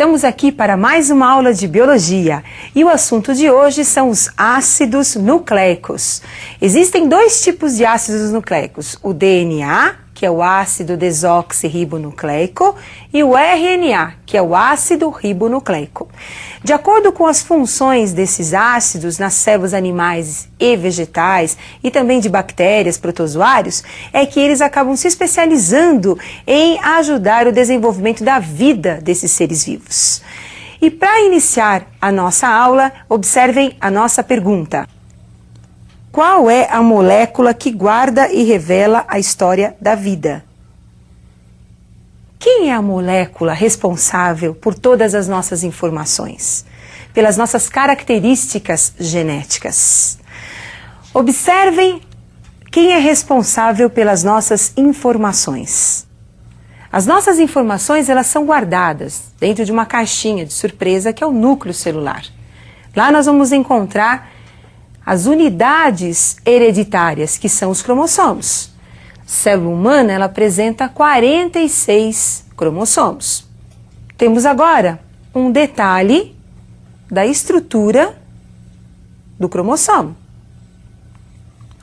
Estamos aqui para mais uma aula de biologia e o assunto de hoje são os ácidos nucleicos. Existem dois tipos de ácidos nucleicos, o DNA, que é o ácido desoxirribonucleico, e o RNA, que é o ácido ribonucleico. De acordo com as funções desses ácidos nas células animais e vegetais e também de bactérias, protozoários, é que eles acabam se especializando em ajudar o desenvolvimento da vida desses seres vivos. E para iniciar a nossa aula, observem a nossa pergunta. Qual é a molécula que guarda e revela a história da vida? Quem é a molécula responsável por todas as nossas informações? Pelas nossas características genéticas. Observem quem é responsável pelas nossas informações. As nossas informações, elas são guardadas dentro de uma caixinha de surpresa que é o núcleo celular. Lá nós vamos encontrar as unidades hereditárias, que são os cromossomos. A célula humana, ela apresenta 46 cromossomos. Temos agora um detalhe da estrutura do cromossomo.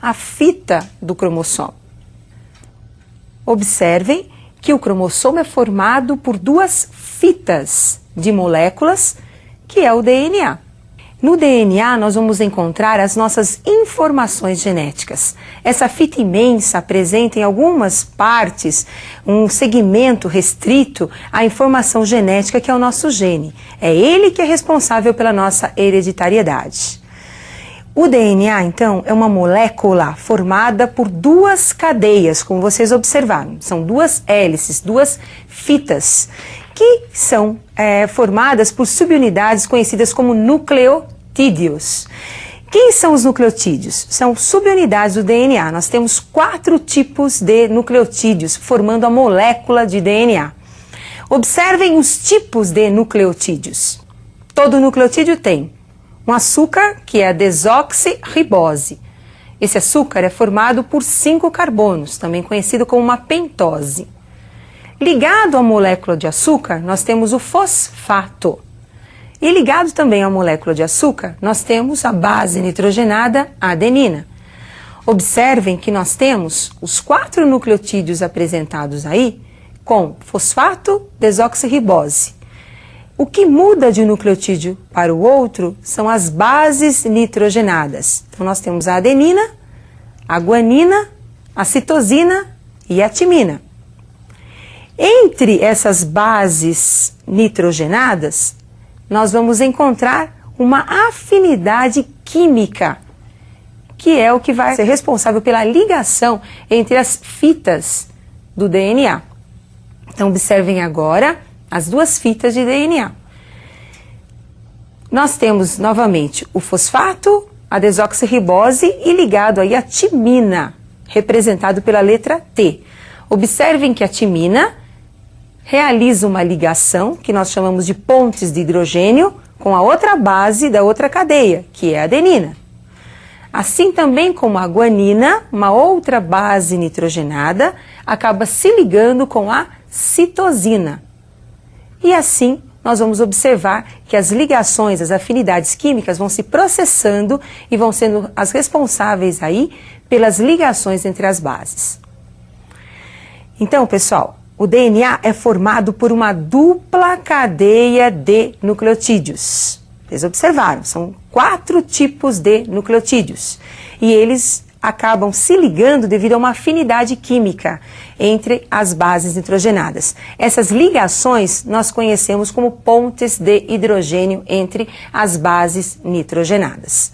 A fita do cromossomo. Observem que o cromossomo é formado por duas fitas de moléculas, que é o DNA. No DNA, nós vamos encontrar as nossas informações genéticas. Essa fita imensa apresenta em algumas partes um segmento restrito à informação genética que é o nosso gene. É ele que é responsável pela nossa hereditariedade. O DNA, então, é uma molécula formada por duas cadeias, como vocês observaram. São duas hélices, duas fitas, que são formadas por subunidades conhecidas como nucleotídeos. Quem são os nucleotídeos? São subunidades do DNA. Nós temos 4 tipos de nucleotídeos formando a molécula de DNA. Observem os tipos de nucleotídeos. Todo nucleotídeo tem um açúcar, que é a desoxirribose. Esse açúcar é formado por 5 carbonos, também conhecido como uma pentose. Ligado à molécula de açúcar, nós temos o fosfato. E ligado também à molécula de açúcar, nós temos a base nitrogenada, a adenina. Observem que nós temos os 4 nucleotídeos apresentados aí com fosfato, desoxirribose. O que muda de um nucleotídeo para o outro são as bases nitrogenadas. Então nós temos a adenina, a guanina, a citosina e a timina. Entre essas bases nitrogenadas, nós vamos encontrar uma afinidade química, que é o que vai ser responsável pela ligação entre as fitas do DNA. Então, observem agora as duas fitas de DNA. Nós temos novamente o fosfato, a desoxirribose e ligado aí a timina, representado pela letra T. Observem que a timina realiza uma ligação, que nós chamamos de pontes de hidrogênio, com a outra base da outra cadeia, que é a adenina. Assim também como a guanina, uma outra base nitrogenada, acaba se ligando com a citosina. E assim nós vamos observar que as ligações, as afinidades químicas vão se processando e vão sendo as responsáveis aí pelas ligações entre as bases. Então, pessoal, o DNA é formado por uma dupla cadeia de nucleotídeos. Vocês observaram, são 4 tipos de nucleotídeos. E eles acabam se ligando devido a uma afinidade química entre as bases nitrogenadas. Essas ligações nós conhecemos como pontes de hidrogênio entre as bases nitrogenadas.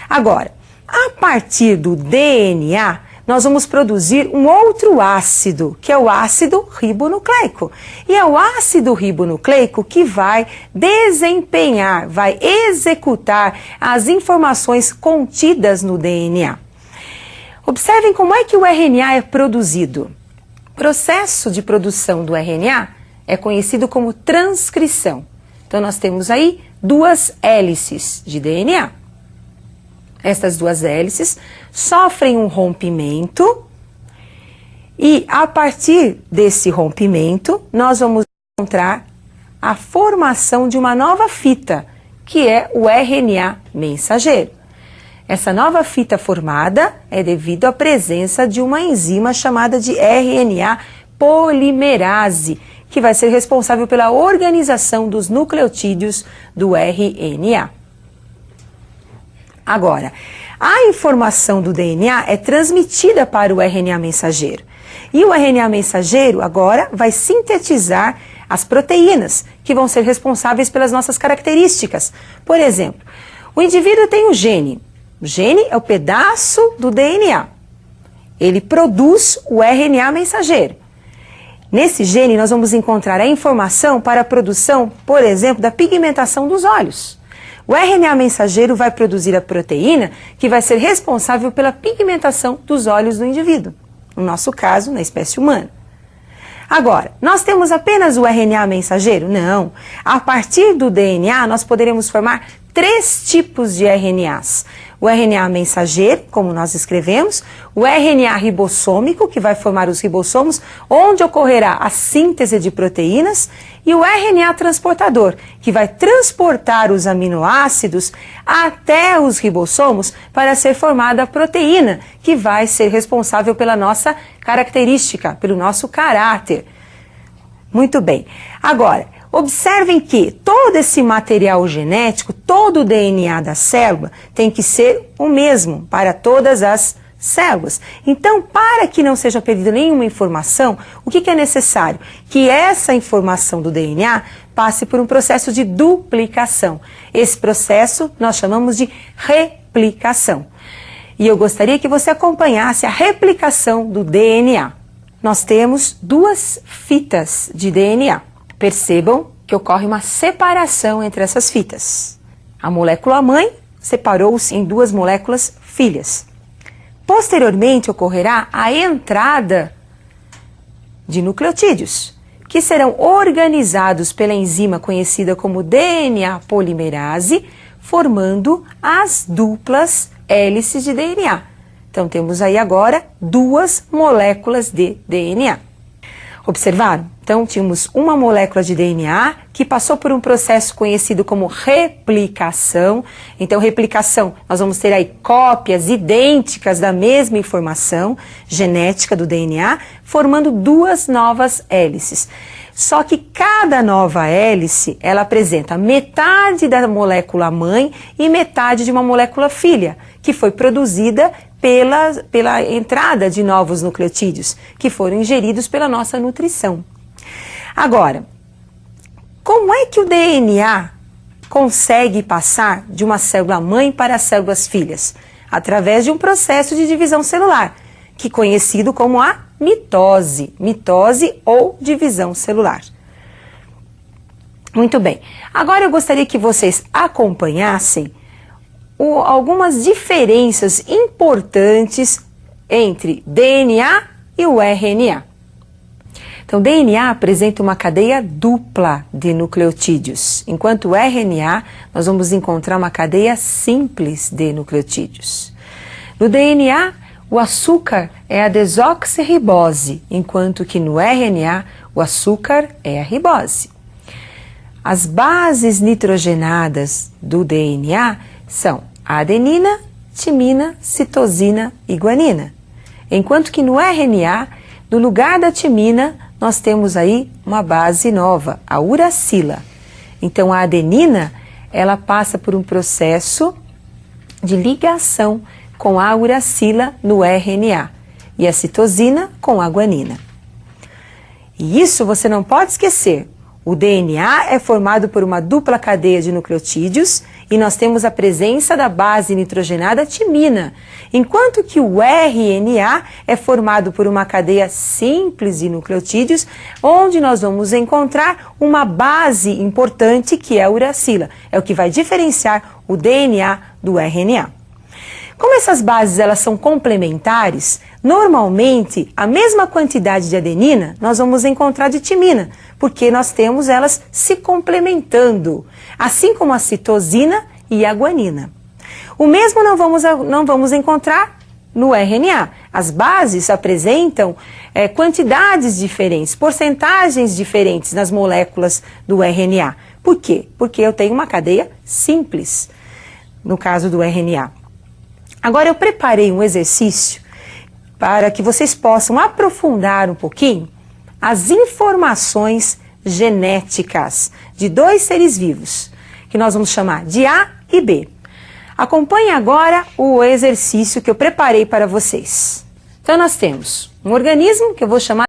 Agora, a partir do DNA, nós vamos produzir um outro ácido, que é o ácido ribonucleico. E é o ácido ribonucleico que vai desempenhar, vai executar as informações contidas no DNA. Observem como é que o RNA é produzido. O processo de produção do RNA é conhecido como transcrição. Então, nós temos aí 2 hélices de DNA. Estas 2 hélices sofrem um rompimento e, a partir desse rompimento, nós vamos encontrar a formação de uma nova fita, que é o RNA mensageiro. Essa nova fita formada é devido à presença de uma enzima chamada de RNA polimerase, que vai ser responsável pela organização dos nucleotídeos do RNA. Agora, a informação do DNA é transmitida para o RNA mensageiro. E o RNA mensageiro agora vai sintetizar as proteínas, que vão ser responsáveis pelas nossas características. Por exemplo, o indivíduo tem um gene. O gene é o pedaço do DNA. Ele produz o RNA mensageiro. Nesse gene, nós vamos encontrar a informação para a produção, por exemplo, da pigmentação dos olhos. O RNA mensageiro vai produzir a proteína que vai ser responsável pela pigmentação dos olhos do indivíduo. No nosso caso, na espécie humana. Agora, nós temos apenas o RNA mensageiro? Não. A partir do DNA, nós poderemos formar 3 tipos de RNAs. O RNA mensageiro, como nós escrevemos, o RNA ribossômico, que vai formar os ribossomos, onde ocorrerá a síntese de proteínas, e o RNA transportador, que vai transportar os aminoácidos até os ribossomos para ser formada a proteína, que vai ser responsável pela nossa característica, pelo nosso caráter. Muito bem. Agora, observem que todo esse material genético, todo o DNA da célula tem que ser o mesmo para todas as células. Então, para que não seja perdida nenhuma informação, o que é necessário? Que essa informação do DNA passe por um processo de duplicação. Esse processo nós chamamos de replicação. E eu gostaria que você acompanhasse a replicação do DNA. Nós temos 2 fitas de DNA. Percebam que ocorre uma separação entre essas fitas. A molécula mãe separou-se em 2 moléculas filhas. Posteriormente ocorrerá a entrada de nucleotídeos, que serão organizados pela enzima conhecida como DNA polimerase, formando as duplas hélices de DNA. Então temos aí agora 2 moléculas de DNA. Observaram? Então, tínhamos uma molécula de DNA que passou por um processo conhecido como replicação. Então, replicação, nós vamos ter aí cópias idênticas da mesma informação genética do DNA, formando 2 novas hélices. Só que cada nova hélice, ela apresenta metade da molécula mãe e metade de uma molécula filha, que foi produzida pela entrada de novos nucleotídeos, que foram ingeridos pela nossa nutrição. Agora, como é que o DNA consegue passar de uma célula mãe para as células filhas? Através de um processo de divisão celular, que é conhecido como a mitose ou divisão celular. Muito bem, agora eu gostaria que vocês acompanhassem algumas diferenças importantes entre DNA e o RNA. Então, o DNA apresenta uma cadeia dupla de nucleotídeos, enquanto o RNA nós vamos encontrar uma cadeia simples de nucleotídeos. No DNA, o açúcar é a desoxirribose, enquanto que no RNA o açúcar é a ribose. As bases nitrogenadas do DNA são a adenina, timina, citosina e guanina. Enquanto que no RNA, no lugar da timina, nós temos aí uma base nova, a uracila. Então, a adenina, ela passa por um processo de ligação com a uracila no RNA e a citosina com a guanina. E isso você não pode esquecer. O DNA é formado por uma dupla cadeia de nucleotídeos e nós temos a presença da base nitrogenada timina, enquanto que o RNA é formado por uma cadeia simples de nucleotídeos, onde nós vamos encontrar uma base importante que é a uracila. É o que vai diferenciar o DNA do RNA. Como essas bases elas são complementares, normalmente a mesma quantidade de adenina nós vamos encontrar de timina, porque nós temos elas se complementando, assim como a citosina e a guanina. O mesmo não vamos encontrar no RNA. As bases apresentam quantidades diferentes, porcentagens diferentes nas moléculas do RNA. Por quê? Porque eu tenho uma cadeia simples, no caso do RNA. Agora eu preparei um exercício para que vocês possam aprofundar um pouquinho as informações genéticas de dois seres vivos, que nós vamos chamar de A e B. Acompanhe agora o exercício que eu preparei para vocês. Então nós temos um organismo que eu vou chamar